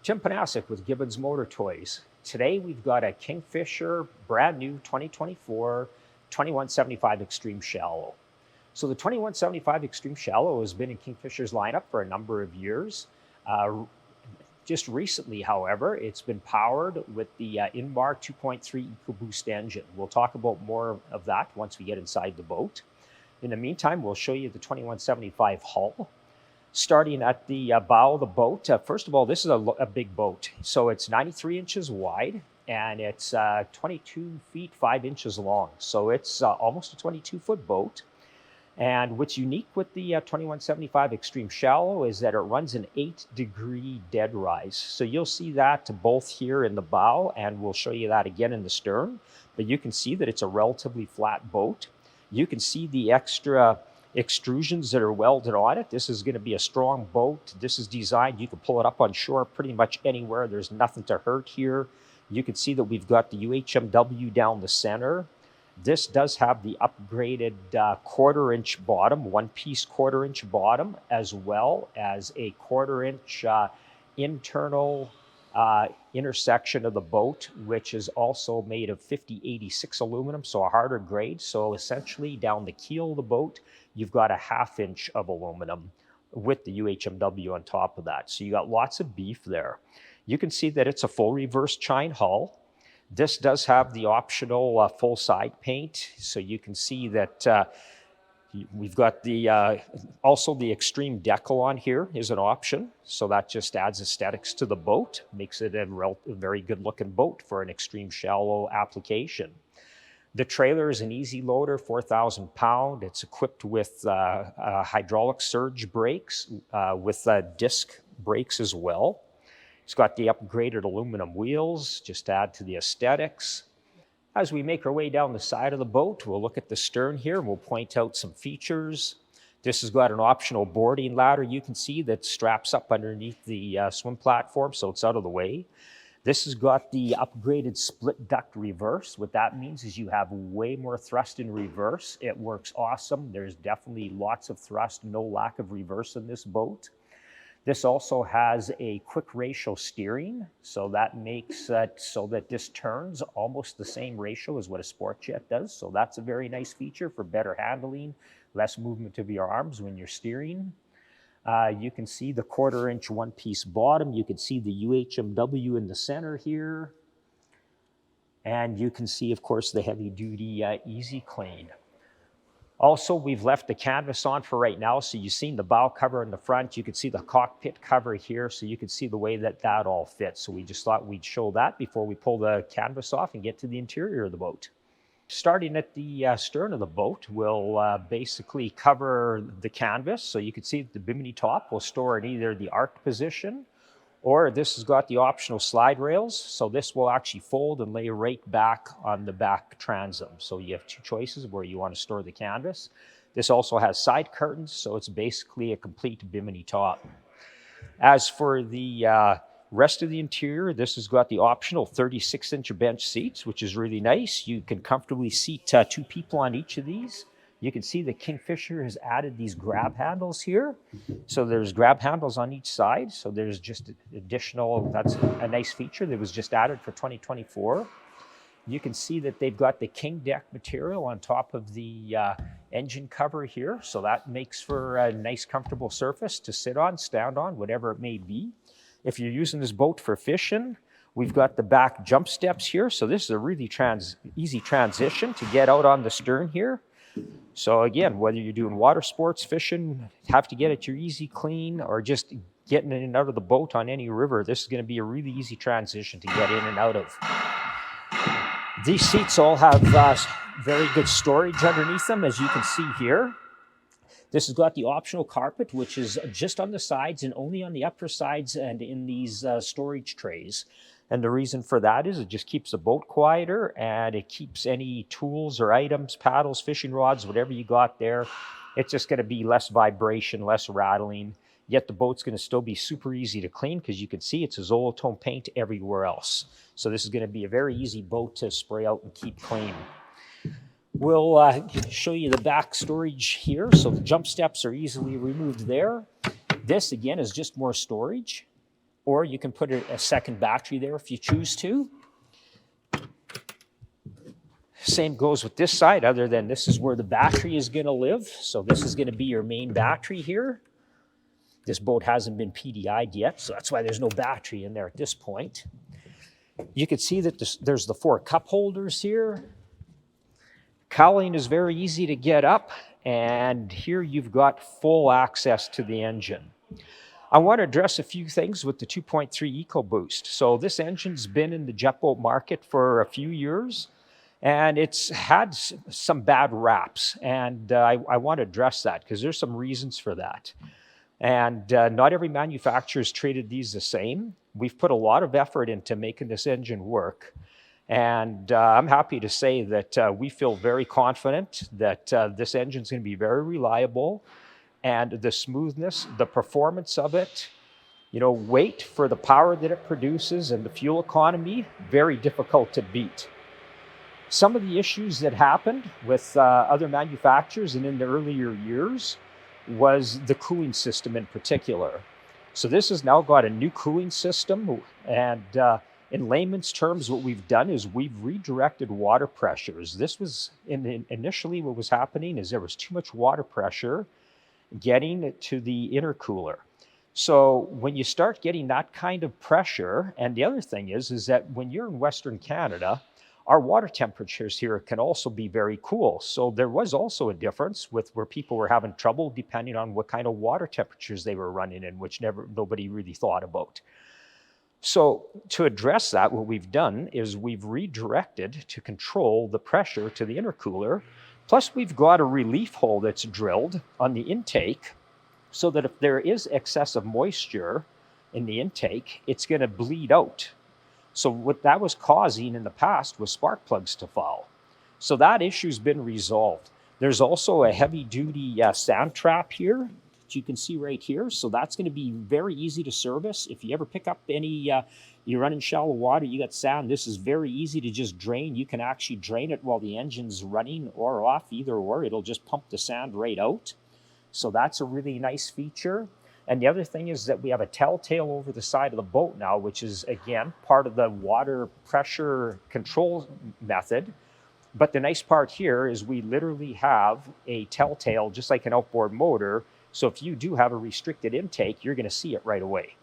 Tim Panasic with Gibbons Motor Toys. Today we've got a Kingfisher brand new 2024 2175 Xtreme Shallow. So the 2175 Xtreme Shallow has been in Kingfisher's lineup for a number of years. Just recently, however, it's been powered with the Inbar 2.3 EcoBoost engine. We'll talk about more of that once we get inside the boat. In the meantime, we'll show you the 2175 hull. Starting at the bow of the boat, first of all, this is a big boat. So it's 93 inches wide and it's 22 feet 5 inches long. So it's almost a 22-foot boat. And what's unique with the 2175 Xtreme Shallow is that it runs an 8-degree dead rise. So you'll see that both here in the bow, and we'll show you that again in the stern. But you can see that it's a relatively flat boat. You can see the extra extrusions that are welded on it. This is going to be a strong boat. This is designed, you can pull it up on shore pretty much anywhere. There's nothing to hurt here. You can see that we've got the UHMW down the center. This does have the upgraded quarter-inch bottom, one-piece quarter-inch bottom, as well as a quarter-inch internal intersection of the boat, which is also made of 5086 aluminum, so a harder grade. So essentially down the keel of the boat, you've got a 1/2 inch of aluminum with the UHMW on top of that. So you got lots of beef there. You can see that it's a full reverse chine hull. This does have the optional full side paint. So you can see that we've got the also the Xtreme decal on here is an option. So that just adds aesthetics to the boat, makes it a very good looking boat for an Xtreme Shallow application. The trailer is an easy loader, 4,000 pound. It's equipped with hydraulic surge brakes with disc brakes as well. It's got the upgraded aluminum wheels, just to add to the aesthetics. As we make our way down the side of the boat, we'll look at the stern here and we'll point out some features. This has got an optional boarding ladder you can see that straps up underneath the swim platform, so it's out of the way. This has got the upgraded split duct reverse. What that means is you have way more thrust in reverse. It works awesome. There's definitely lots of thrust, no lack of reverse in this boat. This also has a quick ratio steering, so that makes it so that this turns almost the same ratio as what a sport jet does. So that's a very nice feature for better handling, less movement of your arms when you're steering. You can see the quarter-inch one-piece bottom. You can see the UHMW in the center here. And you can see, of course, the heavy-duty Easy Clean. Also, we've left the canvas on for right now, so you've seen the bow cover in the front. You can see the cockpit cover here, so you can see the way that that all fits. So we just thought we'd show that before we pull the canvas off and get to the interior of the boat. Starting at the stern of the boat, we'll basically cover the canvas. So you can see the bimini top will store in either the arced position, or this has got the optional slide rails. So this will actually fold and lay right back on the back transom. So you have two choices where you want to store the canvas. This also has side curtains, so it's basically a complete bimini top. As for the rest of the interior, this has got the optional 36-inch bench seats, which is really nice. You can comfortably seat 2 people on each of these. You can see the Kingfisher has added these grab handles here. So there's grab handles on each side. So there's just additional, that's a nice feature that was just added for 2024. You can see that they've got the King deck material on top of the engine cover here. So that makes for a nice comfortable surface to sit on, stand on, whatever it may be. If you're using this boat for fishing, we've got the back jump steps here. So this is a really easy transition to get out on the stern here. So again, whether you're doing water sports, fishing, have to get at your Easy Clean, or just getting in and out of the boat on any river, this is going to be a really easy transition to get in and out of. These seats all have very good storage underneath them, as you can see here. This has got the optional carpet, which is just on the sides and only on the upper sides and in these storage trays. And the reason for that is it just keeps the boat quieter, and it keeps any tools or items, paddles, fishing rods, whatever you got there, it's just going to be less vibration, less rattling. Yet the boat's going to still be super easy to clean because you can see it's a Zolatone paint everywhere else. So this is going to be a very easy boat to spray out and keep clean. We'll show you the back storage here. So the jump steps are easily removed there. This, again, is just more storage. or you can put a second battery there if you choose to. Same goes with this side, other than this is where the battery is going to live. So this is going to be your main battery here. This boat hasn't been PDI'd yet, so that's why there's no battery in there at this point. You can see that there's the 4 cup holders here. Cowling is very easy to get up, and here you've got full access to the engine. I want to address a few things with the 2.3 EcoBoost. So this engine's been in the jet boat market for a few years, and it's had some bad raps, and I want to address that because there's some reasons for that. And not every manufacturer's treated these the same. We've put a lot of effort into making this engine work, and I'm happy to say that we feel very confident that this engine's going to be very reliable, and the smoothness, the performance of it, weight for the power that it produces and the fuel economy, very difficult to beat. Some of the issues that happened with other manufacturers and in the earlier years was the cooling system in particular. So this has now got a new cooling system, and in layman's terms, what we've done is we've redirected water pressures. This was initially what was happening is there was too much water pressure getting to the intercooler. So when you start getting that kind of pressure, and the other thing is that when you're in Western Canada, our water temperatures here can also be very cool. So there was also a difference with where people were having trouble depending on what kind of water temperatures they were running in, which nobody really thought about. So to address that, what we've done is we've redirected to control the pressure to the intercooler. Plus we've got a relief hole that's drilled on the intake so that if there is excessive moisture in the intake, it's going to bleed out. So what that was causing in the past was spark plugs to foul. So that issue's been resolved. There's also a heavy-duty sand trap here that you can see right here. So that's going to be very easy to service. If you ever pick up any, you run in shallow water, you got sand, this is very easy to just drain. You can actually drain it while the engine's running or off, either or. It'll just pump the sand right out. So that's a really nice feature. And the other thing is that we have a telltale over the side of the boat now, which is, again, part of the water pressure control method. But the nice part here is we literally have a telltale, just like an outboard motor. So if you do have a restricted intake, you're going to see it right away.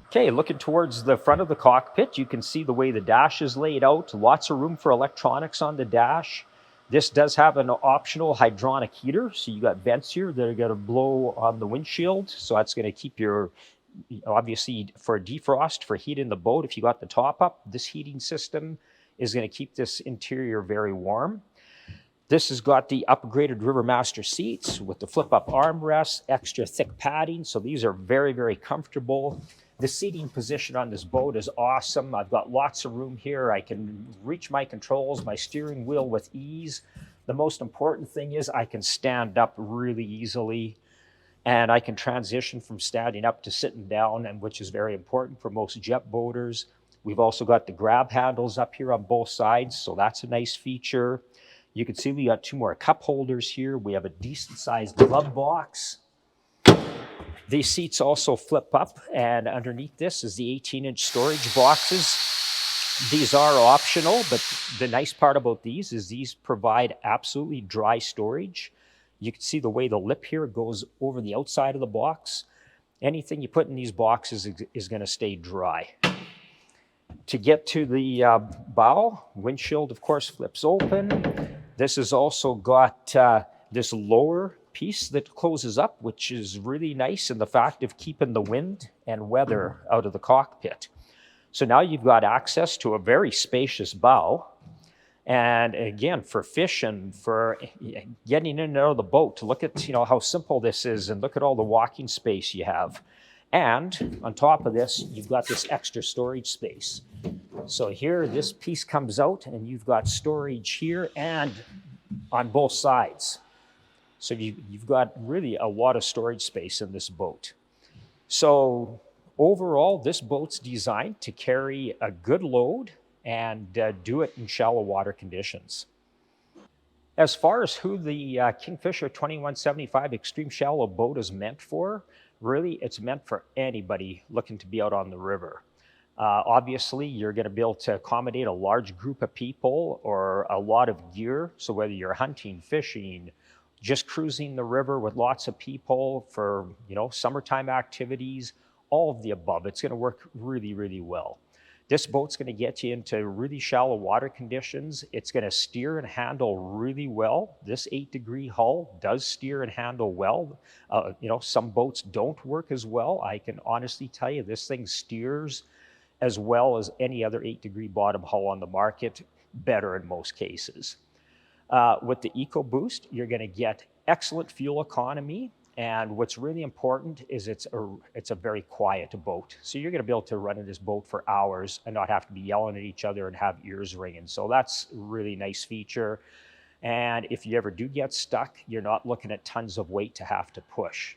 Okay, looking towards the front of the cockpit, you can see the way the dash is laid out. Lots of room for electronics on the dash. This does have an optional hydronic heater, so you got vents here that are going to blow on the windshield. So that's going to keep your, obviously for defrost, for heat in the boat, if you got the top up, this heating system is going to keep this interior very warm. This has got the upgraded Rivermaster seats with the flip-up armrests, extra thick padding, so these are very, very comfortable. The seating position on this boat is awesome. I've got lots of room here. I can reach my controls, my steering wheel with ease. The most important thing is I can stand up really easily, and I can transition from standing up to sitting down, and which is very important for most jet boaters. We've also got the grab handles up here on both sides, so that's a nice feature. You can see we got 2 more cup holders here. We have a decent sized glove box. These seats also flip up, and underneath this is the 18-inch storage boxes. These are optional, but the nice part about these is these provide absolutely dry storage. You can see the way the lip here goes over the outside of the box. Anything you put in these boxes is going to stay dry. To get to the bow, windshield, of course, flips open. This has also got this lower piece that closes up, which is really nice in the fact of keeping the wind and weather out of the cockpit. So now you've got access to a very spacious bow. And again, for fishing, for getting in and out of the boat, to look at how simple this is and look at all the walking space you have. And on top of this, you've got this extra storage space. So here, this piece comes out and you've got storage here and on both sides. So you've got really a lot of storage space in this boat. So overall, this boat's designed to carry a good load and do it in shallow water conditions. As far as who the Kingfisher 2175 Extreme Shallow boat is meant for, Really, it's meant for anybody looking to be out on the river. Obviously, you're going to be able to accommodate a large group of people or a lot of gear. So whether you're hunting, fishing, just cruising the river with lots of people for, summertime activities, all of the above, it's going to work really, really well. This boat's going to get you into really shallow water conditions. It's going to steer and handle really well. This 8-degree hull does steer and handle well. Some boats don't work as well. I can honestly tell you this thing steers as well as any other 8-degree bottom hull on the market, better in most cases. With the EcoBoost, you're going to get excellent fuel economy. And what's really important is it's a very quiet boat. So you're going to be able to run in this boat for hours and not have to be yelling at each other and have ears ringing. So that's a really nice feature. And if you ever do get stuck, you're not looking at tons of weight to have to push.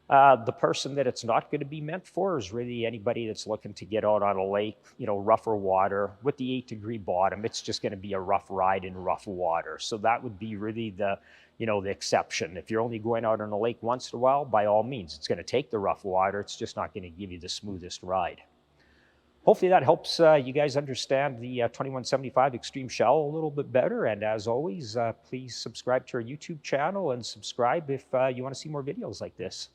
The person that it's not going to be meant for is really anybody that's looking to get out on a lake, rougher water. With the 8-degree bottom, it's just going to be a rough ride in rough water. So that would be really the exception. If you're only going out on a lake once in a while, by all means, it's going to take the rough water. It's just not going to give you the smoothest ride. Hopefully that helps you guys understand the 2175 Xtreme Shallow a little bit better. And as always, please subscribe to our YouTube channel and subscribe if you want to see more videos like this.